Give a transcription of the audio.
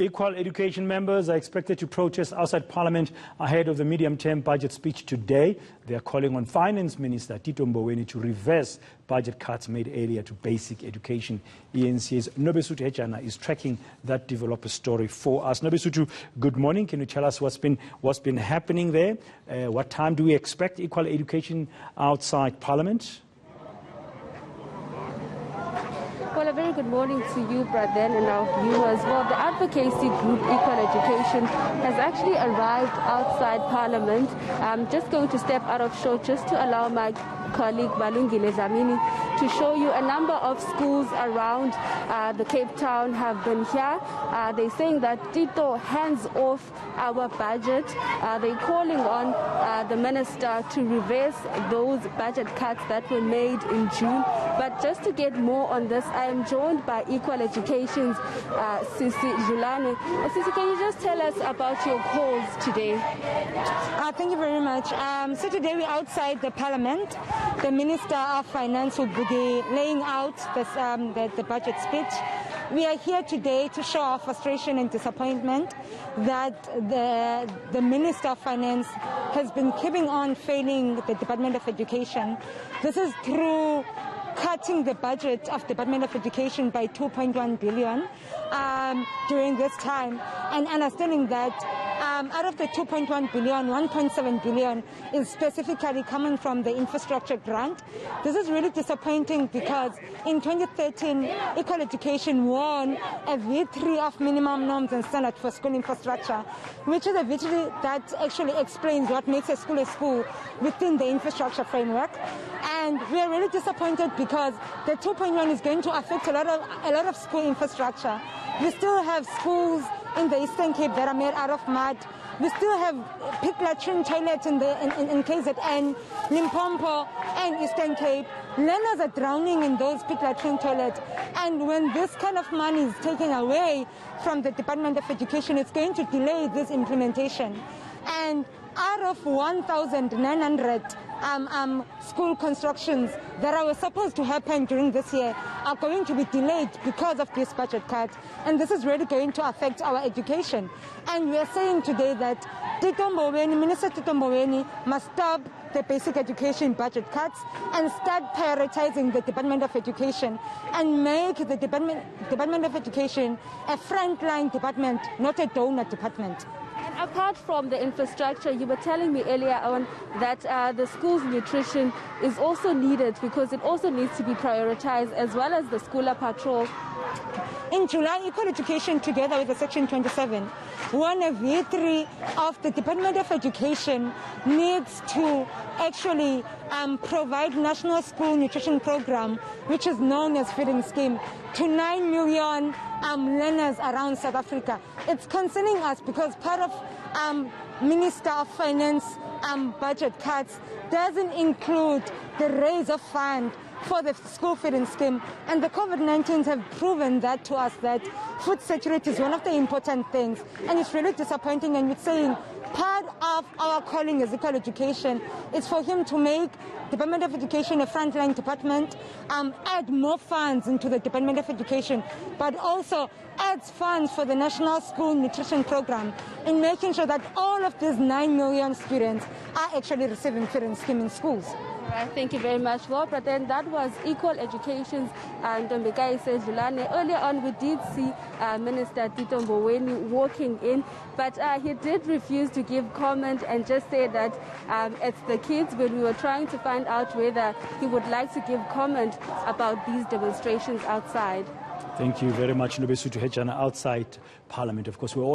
Equal education members are expected to protest outside Parliament ahead of the medium-term budget speech today. They are calling on Finance Minister Tito Mboweni to reverse budget cuts made earlier to basic education. eNCA's Nobesutu Hejana is tracking that developer story for us. Nobesutu, good morning. Can you tell us what's been happening there? What time do we expect equal education outside Parliament? Well, a very good morning to you, Bradhen, and our viewers. Well, the advocacy group Equal Education has actually arrived outside Parliament. I'm just going to step out of show just to allow my colleague Balungile Zamini to show you a number of schools around the Cape Town have been here. They're saying that Tito hands off our budget. They're calling on the minister to reverse those budget cuts that were made in June. But just to get more on this, I am joined by Equal Education's Sisi Julane. Sisi, can you just tell us about your calls today? Thank you very much. So today we're outside the Parliament. The Minister of Finance will be laying out the budget speech. We are here today to show our frustration and disappointment that the Minister of Finance has been keeping on failing the Department of Education. This is through cutting the budget of Department of Education by 2.1 billion during this time, and understanding that out of the 2.1 billion, 1.7 billion is specifically coming from the infrastructure grant. This is really disappointing because in 2013, Equal Education won a victory of minimum norms and standards for school infrastructure, which is a victory that actually explains what makes a school within the infrastructure framework. And we are really disappointed because the 2.1 is going to affect a lot of school infrastructure. We still have schools in the Eastern Cape that are made out of mud. We still have pit latrine toilets in KZN, Limpopo, and Eastern Cape. Learners are drowning in those pit latrine toilets. And when this kind of money is taken away from the Department of Education, it's going to delay this implementation. And out of 1,900 school constructions that were supposed to happen during this year are going to be delayed because of this budget cut. And this is really going to affect our education. And we are saying today that Minister Tito Mboweni must stop the basic education budget cuts and start prioritizing the Department of Education and make the Department of Education a frontline department, not a donor department. Apart from the infrastructure, you were telling me earlier on that the school's nutrition is also needed because it also needs to be prioritized, as well as the schooler patrol. In July, Equal Education, together with the Section 27, won a victory of the Department of Education needs to actually provide national school nutrition program, which is known as feeding scheme, to 9 million learners around South Africa. It's concerning us because part of Minister of Finance budget cuts doesn't include the raise of fund for the school feeding scheme, and the COVID-19 have proven that to us, that food security is one of the important things, and it's really disappointing. And we're saying part of our calling as Equal Education is for him to make Department of Education a frontline department, add more funds into the Department of Education, but also adds funds for the National School Nutrition Program in making sure that all of these 9 million students are actually receiving feeding scheme in schools. All right, thank you very much, Well, but then that was Equal Education's Ndombekayi Julane. Earlier on, we did see Minister Tito Mboweni walking in, but he did refuse to give comment and just say that it's the kids, when we were trying to find out whether he would like to give comment about these demonstrations outside. Thank you very much, Nobesutu Hejana, outside Parliament. Of course, we're all